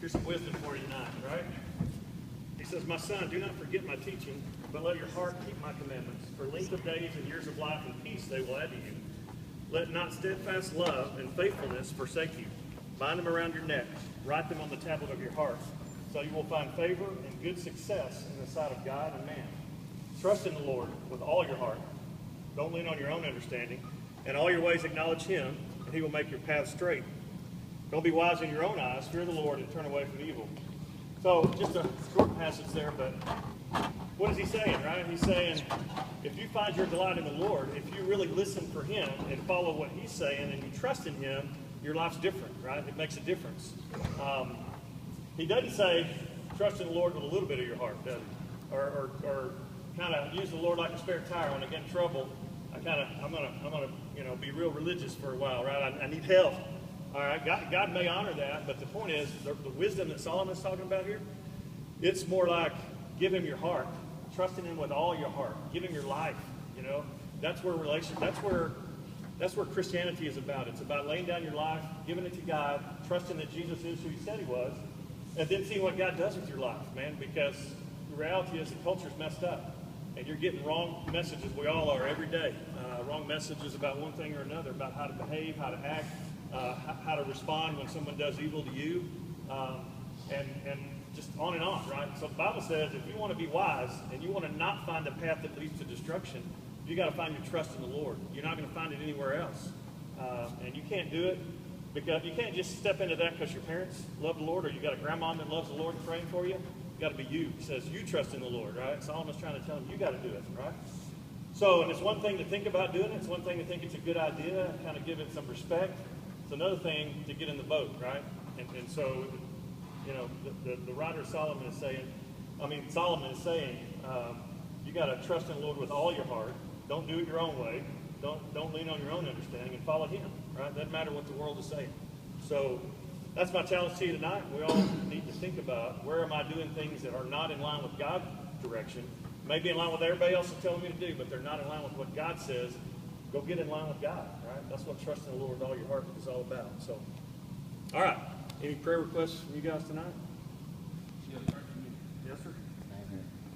Here's some wisdom for you tonight, right? He says, my son, do not forget my teaching, but let your heart keep my commandments. For length of days and years of life and peace they will add to you. Let not steadfast love and faithfulness forsake you. Bind them around your neck. Write them on the tablet of your heart, so you will find favor and good success in the sight of God and man. Trust in the Lord with all your heart. Don't lean on your own understanding. In all your ways acknowledge him, and he will make your path straight. Don't be wise in your own eyes. Fear the Lord and turn away from evil. So just a short passage there, but what is he saying, right? He's saying, if you find your delight in the Lord, if you really listen for him and follow what he's saying and you trust in him, your life's different, right? It makes a difference. He doesn't say, trust in the Lord with a little bit of your heart, does he? Or kind of use the Lord like a spare tire. When I get in trouble, I'm gonna be real religious for a while, right? I need help. All right, God may honor that, but the point is, the wisdom that Solomon's talking about here, it's more like, give him your heart. Trust in him with all your heart. Give him your life, That's where Christianity is about. It's about laying down your life, giving it to God, trusting that Jesus is who he said he was, and then seeing what God does with your life, man, because the reality is the culture's messed up, and you're getting wrong messages. We all are every day. Wrong messages about one thing or another, about how to behave, how to act, how to respond when someone does evil to you, and just on and on, right? So the Bible says if you want to be wise and you want to not find the path that leads to destruction, you got to find your trust in the Lord. You're not going to find it anywhere else. And you can't do it because you can't just step into that because your parents love the Lord or you got a grandma that loves the Lord and praying for you. You got to be you. It says you trust in the Lord, right? Solomon's trying to tell him you got to do it, right? So, and it's one thing to think about doing it. It's one thing to think it's a good idea, kind of give it some respect. It's another thing to get in the boat, right? And so, the writer Solomon is saying, you got to trust in the Lord with all your heart. Don't do it your own way. Don't lean on your own understanding and follow him, right? Doesn't matter what the world is saying. So that's my challenge to you tonight. We all need to think about, where am I doing things that are not in line with God's direction? Maybe in line with everybody else is telling me to do, but they're not in line with what God says. Go get in line with God, right? That's what trusting the Lord with all your heart is all about. So, all right. Any prayer requests from you guys tonight? Yes, sir.